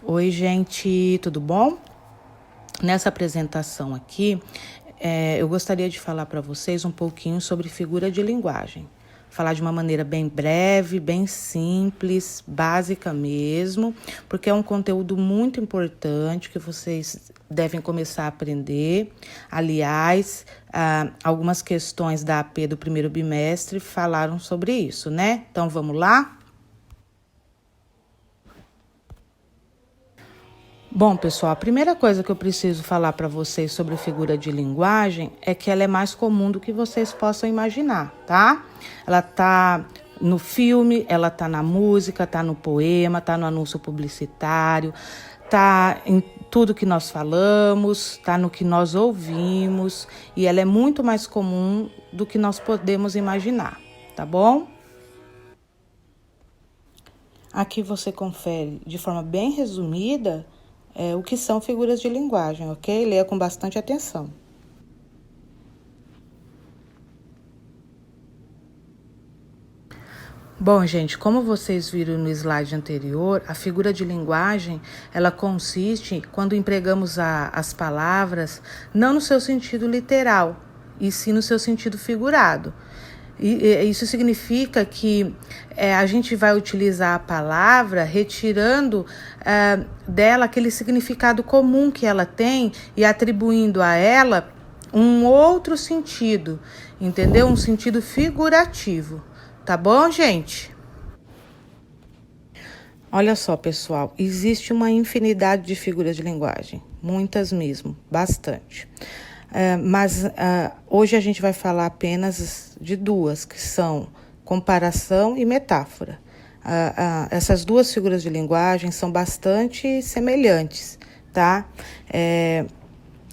Oi, gente, tudo bom? Nessa apresentação aqui, eu gostaria de falar para vocês um pouquinho sobre figura de linguagem. Falar de uma maneira bem breve, bem simples, básica mesmo, porque é um conteúdo muito importante que vocês devem começar a aprender. Aliás, algumas questões da AP do primeiro bimestre falaram sobre isso, né? Então, vamos lá? Bom, pessoal, a primeira coisa que eu preciso falar para vocês sobre figura de linguagem é que ela é mais comum do que vocês possam imaginar, tá? Ela tá no filme, ela tá na música, tá no poema, tá no anúncio publicitário, tá em tudo que nós falamos, tá no que nós ouvimos, e ela é muito mais comum do que nós podemos imaginar, tá bom? Aqui você confere de forma bem resumida o que são figuras de linguagem, ok? Leia com bastante atenção. Bom, gente, como vocês viram no slide anterior, a figura de linguagem, ela consiste quando empregamos as palavras não no seu sentido literal, e sim no seu sentido figurado. E isso significa que a gente vai utilizar a palavra retirando dela aquele significado comum que ela tem e atribuindo a ela um outro sentido, entendeu? Um sentido figurativo. Tá bom, gente? Olha só, pessoal, existe uma infinidade de figuras de linguagem, muitas mesmo, bastante. Mas hoje a gente vai falar apenas de duas, que são comparação e metáfora. Essas duas figuras de linguagem são bastante semelhantes, tá?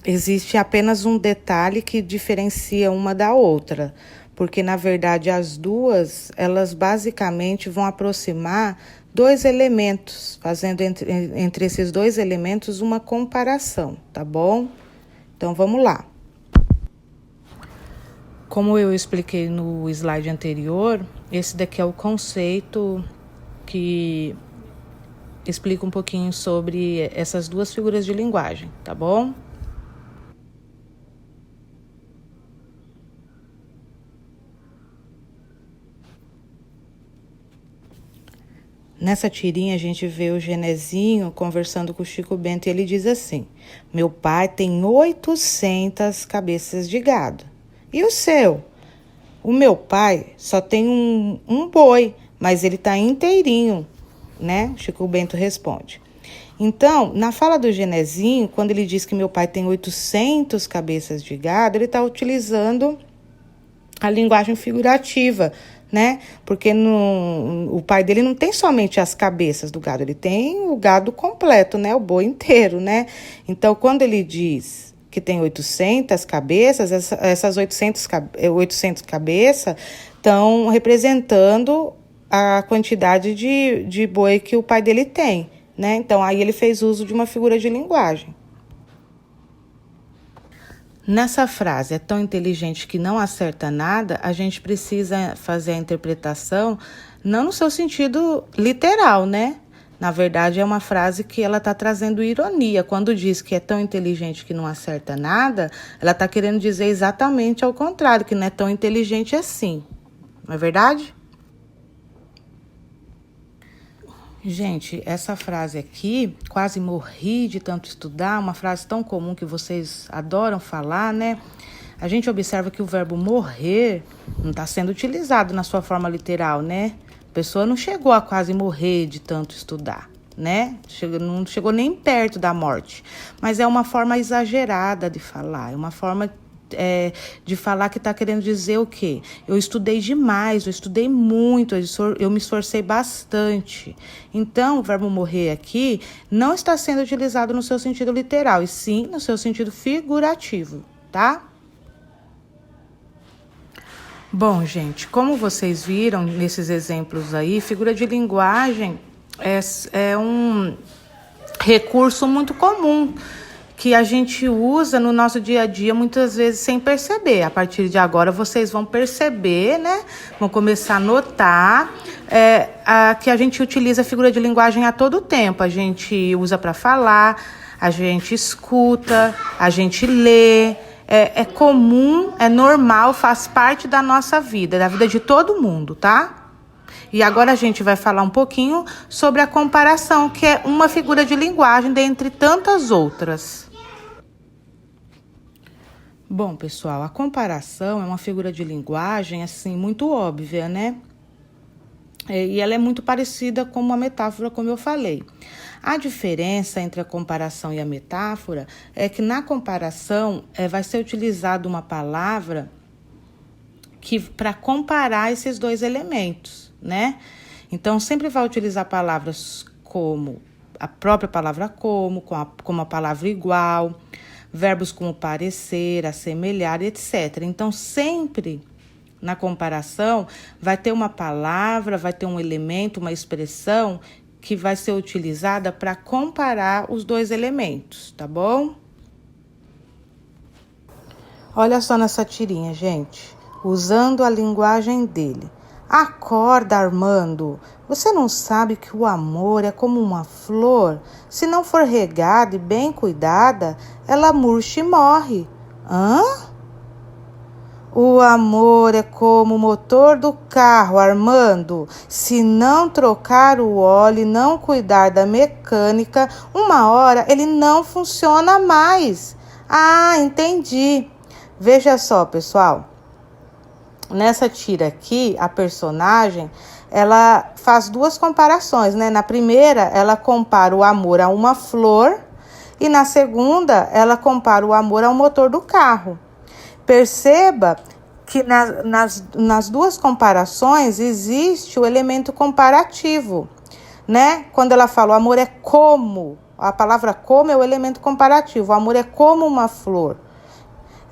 Existe apenas um detalhe que diferencia uma da outra, porque na verdade as duas, elas basicamente vão aproximar dois elementos, fazendo entre esses dois elementos uma comparação, tá bom? Então vamos lá. Como eu expliquei no slide anterior, esse daqui é o conceito que explica um pouquinho sobre essas duas figuras de linguagem, tá bom? Nessa tirinha a gente vê o Genezinho conversando com o Chico Bento e ele diz assim: meu pai tem 800 cabeças de gado. E o seu? O meu pai só tem um boi, mas ele tá inteirinho, né? Chico Bento responde. Então, na fala do Genezinho, quando ele diz que meu pai tem 800 cabeças de gado, ele está utilizando a linguagem figurativa, né? Porque o pai dele não tem somente as cabeças do gado, ele tem o gado completo, né? O boi inteiro, né? Então, quando ele diz que tem 800 cabeças, essas 800 cabeças estão representando a quantidade de boi que o pai dele tem, né? Então, aí ele fez uso de uma figura de linguagem. Nessa frase, é tão inteligente que não acerta nada, a gente precisa fazer a interpretação não no seu sentido literal, né? Na verdade, é uma frase que ela está trazendo ironia. Quando diz que é tão inteligente que não acerta nada, ela está querendo dizer exatamente ao contrário, que não é tão inteligente assim. Não é verdade? Gente, essa frase aqui, quase morri de tanto estudar, uma frase tão comum que vocês adoram falar, né? A gente observa que o verbo morrer não está sendo utilizado na sua forma literal, né? A pessoa não chegou a quase morrer de tanto estudar, né? Não chegou nem perto da morte. Mas é uma forma exagerada de falar, é uma forma de falar que está querendo dizer o quê? Eu estudei demais, eu estudei muito, eu me esforcei bastante. Então, o verbo morrer aqui não está sendo utilizado no seu sentido literal, e sim no seu sentido figurativo, tá? Bom, gente, como vocês viram nesses exemplos aí, figura de linguagem é um recurso muito comum que a gente usa no nosso dia a dia muitas vezes sem perceber. A partir de agora vocês vão perceber, né? Vão começar a notar que a gente utiliza a figura de linguagem a todo tempo. A gente usa para falar, a gente escuta, a gente lê. É comum, é normal, faz parte da nossa vida, da vida de todo mundo, tá? E agora a gente vai falar um pouquinho sobre a comparação, que é uma figura de linguagem dentre tantas outras. Bom, pessoal, a comparação é uma figura de linguagem, assim, muito óbvia, né? E ela é muito parecida com uma metáfora, como eu falei. A diferença entre a comparação e a metáfora é que na comparação vai ser utilizada uma palavra para comparar esses dois elementos, né? Então, sempre vai utilizar palavras como a própria palavra como a palavra igual, verbos como parecer, assemelhar, etc. Então, sempre na comparação vai ter uma palavra, vai ter um elemento, uma expressão que vai ser utilizada para comparar os dois elementos, tá bom? Olha só nessa tirinha, gente. Usando a linguagem dele. Acorda, Armando. Você não sabe que o amor é como uma flor? Se não for regada e bem cuidada, ela murcha e morre. Hã? O amor é como o motor do carro, Armando. Se não trocar o óleo e não cuidar da mecânica, uma hora ele não funciona mais. Ah, entendi. Veja só, pessoal. Nessa tira aqui, a personagem, ela faz duas comparações, né? Na primeira, ela compara o amor a uma flor e na segunda, ela compara o amor ao motor do carro. Perceba que nas duas comparações existe o elemento comparativo, né? Quando ela fala o amor é como, a palavra como é o elemento comparativo, o amor é como uma flor.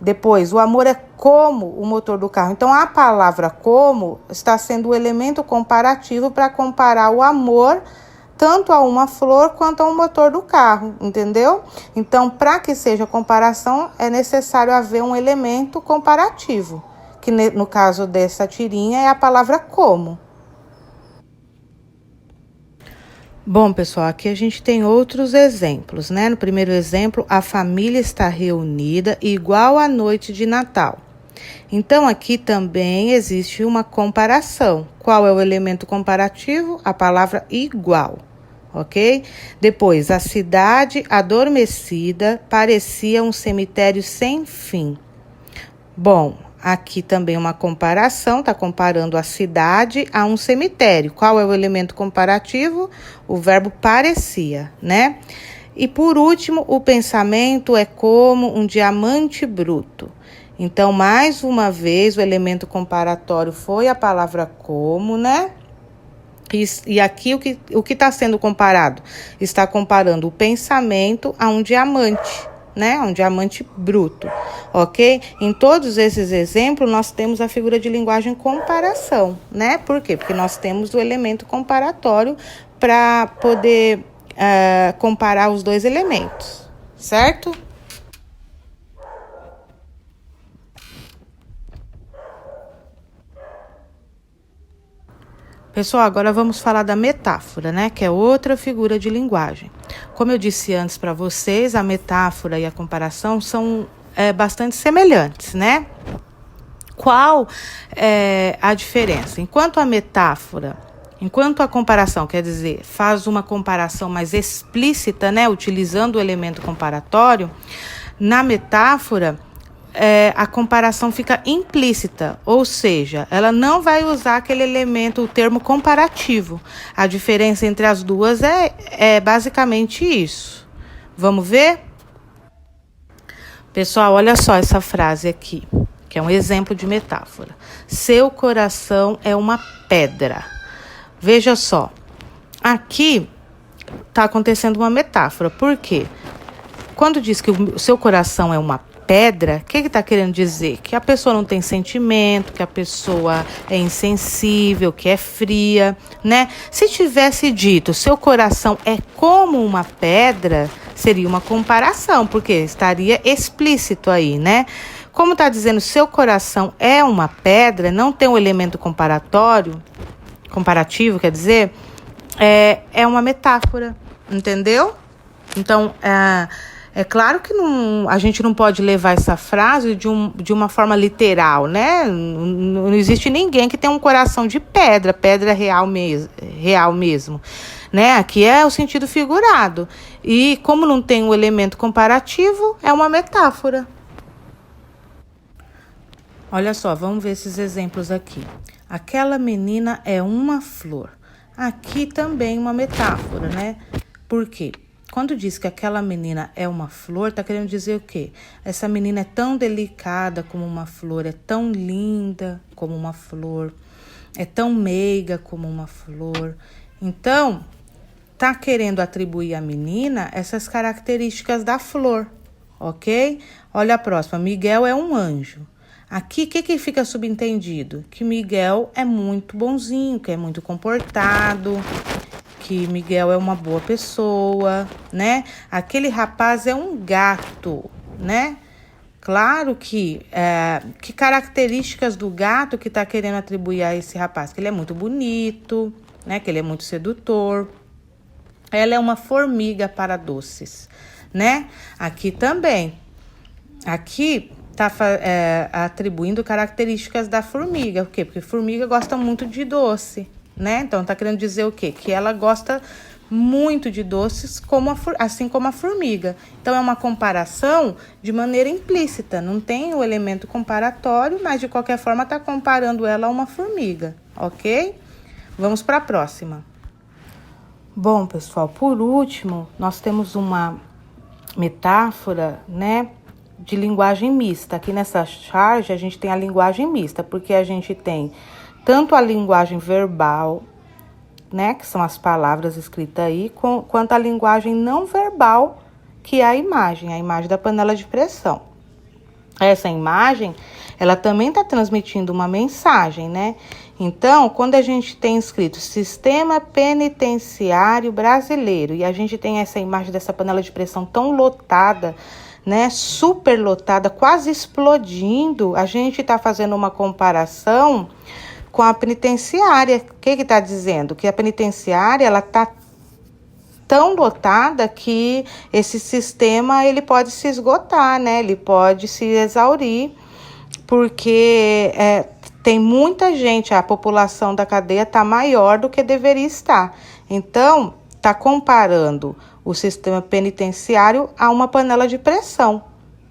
Depois, o amor é como o motor do carro. Então, a palavra como está sendo o elemento comparativo para comparar o amor tanto a uma flor quanto a um motor do carro, entendeu? Então, para que seja comparação, é necessário haver um elemento comparativo, que no caso dessa tirinha é a palavra como. Bom, pessoal, aqui a gente tem outros exemplos, né? No primeiro exemplo, a família está reunida igual à noite de Natal. Então, aqui também existe uma comparação. Qual é o elemento comparativo? A palavra igual. Ok? Depois, a cidade adormecida parecia um cemitério sem fim. Bom, aqui também uma comparação, está comparando a cidade a um cemitério. Qual é o elemento comparativo? O verbo parecia, né? E por último, o pensamento é como um diamante bruto. Então, mais uma vez, o elemento comparatório foi a palavra como, né? E aqui o que está sendo comparado? Está comparando o pensamento a um diamante, né? Um diamante bruto, ok? Em todos esses exemplos, nós temos a figura de linguagem comparação, né? Por quê? Porque nós temos o elemento comparatório para poder comparar os dois elementos, certo? Pessoal, agora vamos falar da metáfora, né? Que é outra figura de linguagem. Como eu disse antes para vocês, a metáfora e a comparação são bastante semelhantes, né? Qual é a diferença? Enquanto a comparação, quer dizer, faz uma comparação mais explícita, né? Utilizando o elemento comparatório, na metáfora, a comparação fica implícita, ou seja, ela não vai usar aquele elemento, o termo comparativo. A diferença entre as duas é basicamente isso. Vamos ver? Pessoal, olha só essa frase aqui, que é um exemplo de metáfora. Seu coração é uma pedra. Veja só, aqui está acontecendo uma metáfora. Por quê? Quando diz que o seu coração é uma pedra, o que está querendo dizer? Que a pessoa não tem sentimento, que a pessoa é insensível, que é fria, né? Se tivesse dito, seu coração é como uma pedra, Seria uma comparação, porque estaria explícito aí, né? Como tá dizendo, seu coração é uma pedra, não tem um elemento comparativo, quer dizer, é uma metáfora, entendeu? Então, é claro que a gente não pode levar essa frase de uma forma literal, né? Não existe ninguém que tenha um coração de pedra, real mesmo, né? Aqui é o sentido figurado. E como não tem um elemento comparativo, é uma metáfora. Olha só, vamos ver esses exemplos aqui. Aquela menina é uma flor. Aqui também uma metáfora, né? Por quê? Quando diz que aquela menina é uma flor, tá querendo dizer o quê? Essa menina é tão delicada como uma flor, é tão linda como uma flor, é tão meiga como uma flor. Então, tá querendo atribuir à menina essas características da flor, ok? Olha a próxima, Miguel é um anjo. Aqui, o que fica subentendido? Que Miguel é muito bonzinho, que é muito comportado, que Miguel é uma boa pessoa, né? Aquele rapaz é um gato, né? Claro que características do gato que tá querendo atribuir a esse rapaz? Que ele é muito bonito, né? Que ele é muito sedutor. Ela é uma formiga para doces, né? Aqui também. Aqui tá atribuindo características da formiga. Por quê? Porque formiga gosta muito de doce, né? Então, tá querendo dizer o quê? Que ela gosta muito de doces, assim como a formiga. Então, é uma comparação de maneira implícita. Não tem o elemento comparatório, mas, de qualquer forma, tá comparando ela a uma formiga, ok? Vamos para a próxima. Bom, pessoal, por último, nós temos uma metáfora, né, de linguagem mista. Aqui nessa charge a gente tem a linguagem mista, porque a gente tem tanto a linguagem verbal, né, que são as palavras escritas aí, quanto a linguagem não verbal, que é a imagem da panela de pressão. Essa imagem, ela também está transmitindo uma mensagem, né? Então, quando a gente tem escrito Sistema Penitenciário Brasileiro e a gente tem essa imagem dessa panela de pressão tão lotada, né? Super lotada, quase explodindo, a gente está fazendo uma comparação com a penitenciária. O que está dizendo? Que a penitenciária, ela está tão lotada que esse sistema ele pode se esgotar, né? Ele pode se exaurir, porque tem muita gente, a população da cadeia está maior do que deveria estar. Então, está comparando o sistema penitenciário a uma panela de pressão,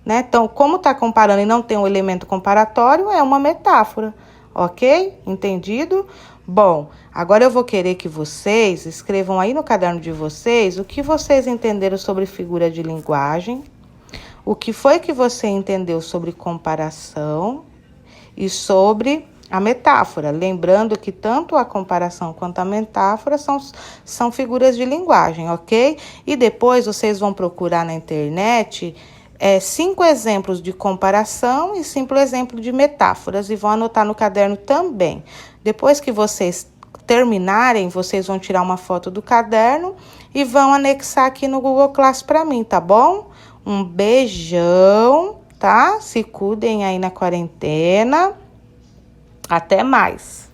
né? Então, como está comparando e não tem um elemento comparatório, é uma metáfora, ok? Entendido? Bom, agora eu vou querer que vocês escrevam aí no caderno de vocês o que vocês entenderam sobre figura de linguagem, o que foi que você entendeu sobre comparação e sobre a metáfora. Lembrando que tanto a comparação quanto a metáfora são figuras de linguagem, ok? E depois vocês vão procurar na internet 5 exemplos de comparação e 5 exemplos de metáforas e vão anotar no caderno também. Depois que vocês terminarem, vocês vão tirar uma foto do caderno e vão anexar aqui no Google Class para mim, tá bom? Um beijão, tá? Se cuidem aí na quarentena. Até mais!